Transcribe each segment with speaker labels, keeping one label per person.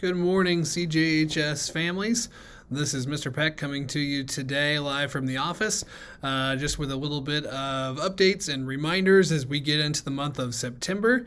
Speaker 1: Good morning, CJHS families. This is Mr. Peck coming to you today live from the office, just with a little bit of updates and reminders as we get into the month of September.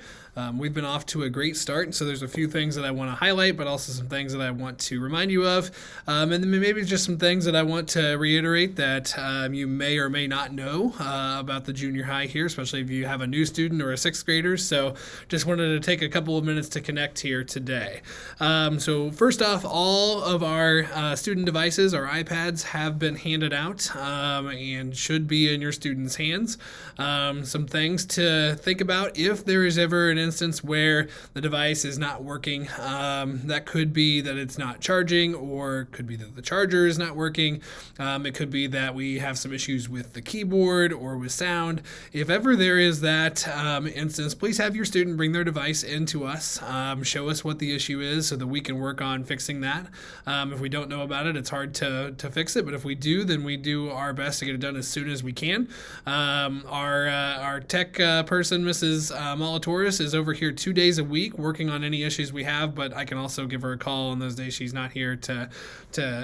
Speaker 1: We've been off to a great start, so there's a few things that I want to highlight, but also some things that I want to remind you of, and then maybe just some things that I want to reiterate that you may or may not know about the junior high here, especially if you have a new student or a sixth grader. So just wanted to take a couple of minutes to connect here today. So first off, all of our student devices, our iPads, have been handed out and should be in your students' hands. Some things to think about if there is ever an instance where the device is not working. That could be that it's not charging, or could be that the charger is not working. It could be that we have some issues with the keyboard or with sound. If ever there is that instance, please have your student bring their device into us, show us what the issue is so that we can work on fixing that. If we don't know about it, it's hard to fix it, but if we do, then we do our best to get it done as soon as we can. Our tech person, Mrs. Molatoris, is over here 2 days a week working on any issues we have, but I can also give her a call on those days she's not here to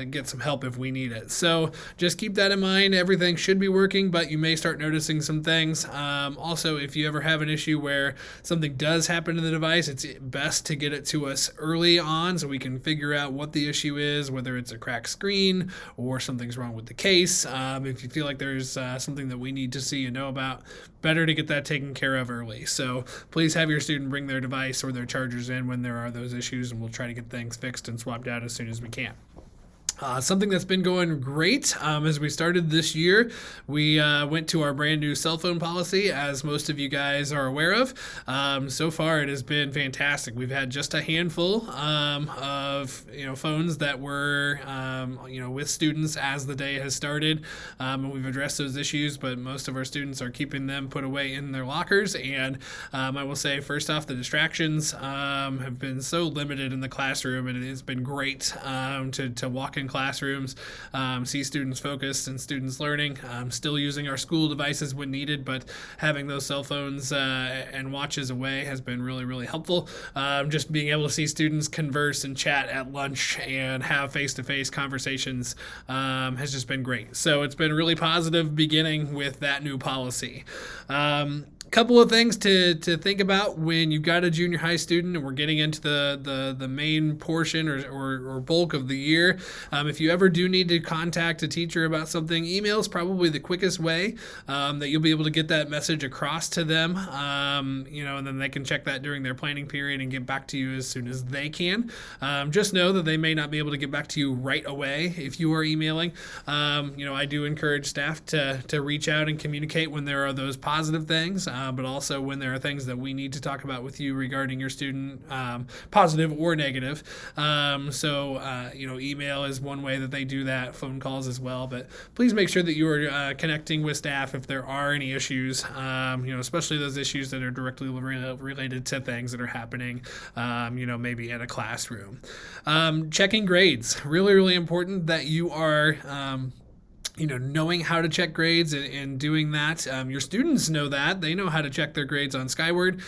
Speaker 1: get some help if we need it. So just keep that in mind. Everything should be working, but you may start noticing some things. Also, if you ever have an issue where something does happen to the device, it's best to get it to us early on so we can figure out what the issue is, whether it's a cracked screen or something's wrong with the case. If you feel like there's something that we need to see and know about, better to get that taken care of early. So please have your student bring their device or their chargers in when there are those issues, and we'll try to get things fixed and swapped out as soon as we can. Something that's been going great as we started this year, we went to our brand new cell phone policy, as most of you guys are aware of. So far, it has been fantastic. We've had just a handful of phones that were with students as the day has started, and we've addressed those issues. But most of our students are keeping them put away in their lockers. And I will say, first off, the distractions have been so limited in the classroom, and it has been great to walk in classrooms, see students focused and students learning, still using our school devices when needed, but having those cell phones and watches away has been really, really helpful. Just being able to see students converse and chat at lunch and have face-to-face conversations has just been great. So it's been a really positive beginning with that new policy. Couple of things to think about when you've got a junior high student and we're getting into the main portion or bulk of the year. If you ever do need to contact a teacher about something, email is probably the quickest way that you'll be able to get that message across to them, and then they can check that during their planning period and get back to you as soon as they can. Just know that they may not be able to get back to you right away if you are emailing. I do encourage staff to reach out and communicate when there are those positive things, but also when there are things that we need to talk about with you regarding your student, positive or negative. Email is one way that they do that, phone calls as well, but please make sure that you are connecting with staff if there are any issues, especially those issues that are directly related to things that are happening, maybe in a classroom. Checking grades, really, really important that you are knowing how to check grades and doing that. Your students know that. They know how to check their grades on Skyward.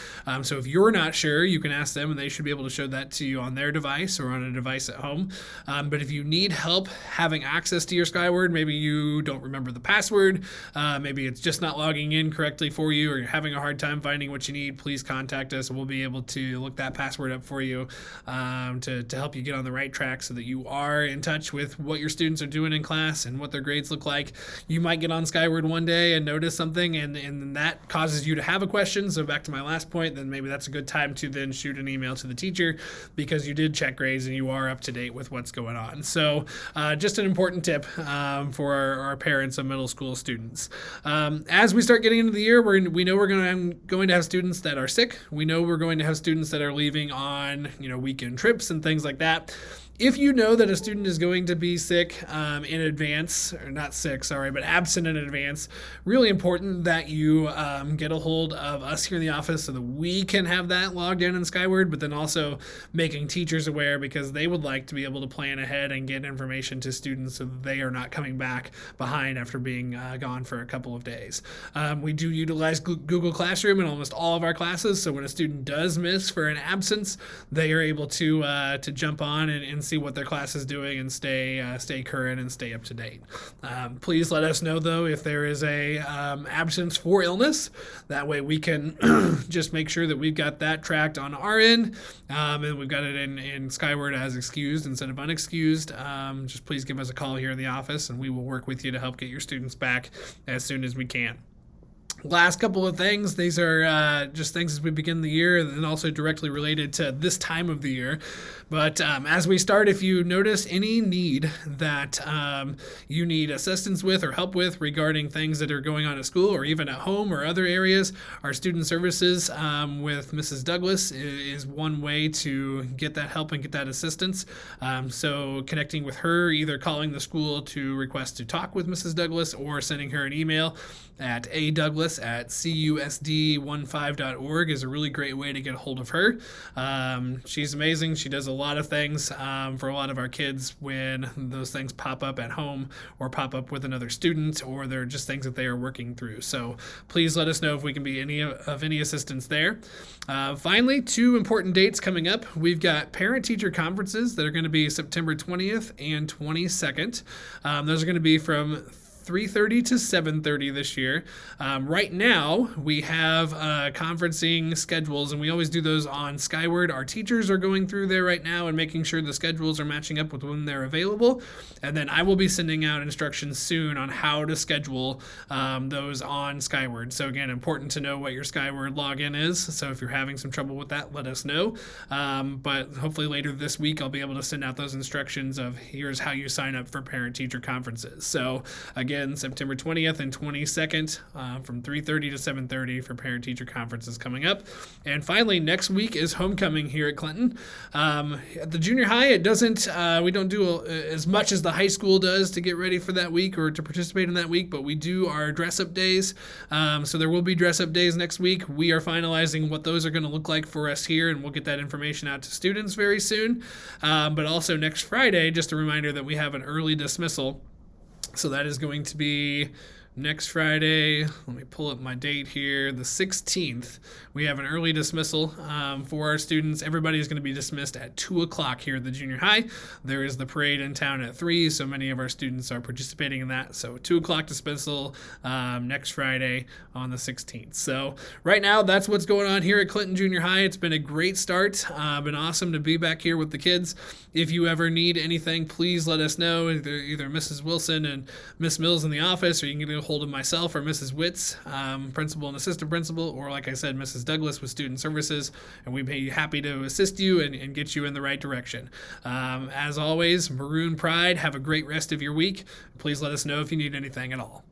Speaker 1: So if you're not sure, you can ask them and they should be able to show that to you on their device or on a device at home. But if you need help having access to your Skyward, maybe you don't remember the password, maybe it's just not logging in correctly for you, or you're having a hard time finding what you need, please contact us and we'll be able to look that password up for you to help you get on the right track so that you are in touch with what your students are doing in class and what their grades look like. You might get on Skyward one day and notice something and that causes you to have a question. So back to my last point, then maybe that's a good time to then shoot an email to the teacher because you did check grades and you are up to date with what's going on. So just an important tip for our parents of middle school students. As we start getting into the year, we know we're going to have students that are sick. We know we're going to have students that are leaving on weekend trips and things like that. If you know that a student is going to be sick in advance, or not sick, sorry, but absent in advance, really important that you get a hold of us here in the office so that we can have that logged in Skyward, but then also making teachers aware, because they would like to be able to plan ahead and get information to students so that they are not coming back behind after being gone for a couple of days. We do utilize Google Classroom in almost all of our classes, so when a student does miss for an absence, they are able to jump on and see what their class is doing and stay current and stay up to date. Please let us know, though, if there is a absence for illness. That way we can just make sure that we've got that tracked on our end, and we've got it in Skyward as excused instead of unexcused. Just please give us a call here in the office, and we will work with you to help get your students back as soon as we can. Last couple of things. These are just things as we begin the year, and then also directly related to this time of the year. But as we start, if you notice any need that you need assistance with or help with regarding things that are going on at school or even at home or other areas, our student services with Mrs. Douglas is one way to get that help and get that assistance. So connecting with her, either calling the school to request to talk with Mrs. Douglas or sending her an email at adouglas@cusd15.org is a really great way to get a hold of her. She's amazing. She does a lot of things for a lot of our kids when those things pop up at home or pop up with another student, or they're just things that they are working through. So please let us know if we can be any assistance there. Finally, 2 important dates coming up. We've got Parent-Teacher Conferences that are going to be September 20th and 22nd. Those are going to be from 3:30 to 7:30 this year. Right now, we have conferencing schedules, and we always do those on Skyward. Our teachers are going through there right now and making sure the schedules are matching up with when they're available. And then I will be sending out instructions soon on how to schedule those on Skyward. So again, important to know what your Skyward login is. So if you're having some trouble with that, let us know. But hopefully later this week, I'll be able to send out those instructions of here's how you sign up for Parent-Teacher Conferences. So again, September 20th and 22nd from 3:30 to 7:30 for Parent-Teacher Conferences coming up. And finally, next week is homecoming here at Clinton. At the junior high, it doesn't, we don't do as much as the high school does to get ready for that week or to participate in that week, but we do our dress-up days. So there will be dress-up days next week. We are finalizing what those are going to look like for us here, and we'll get that information out to students very soon. But also next Friday, just a reminder that we have an early dismissal. So that is going to be next Friday. Let me pull up my date here. The 16th, we have an early dismissal for our students. Everybody is going to be dismissed at 2 o'clock here at the junior high. There is the parade in town at 3, so many of our students are participating in that. So 2 o'clock dismissal next Friday on the 16th. So right now, that's what's going on here at Clinton Junior High. It's been a great start. Been awesome to be back here with the kids. If you ever need anything, please let us know. Either Mrs. Wilson and Miss Mills in the office, or you can get a hold of myself or Mrs. Witz, principal and assistant principal, or like I said, Mrs. Douglas with student services, and we'd be happy to assist you and get you in the right direction. As always, Maroon Pride, have a great rest of your week. Please let us know if you need anything at all.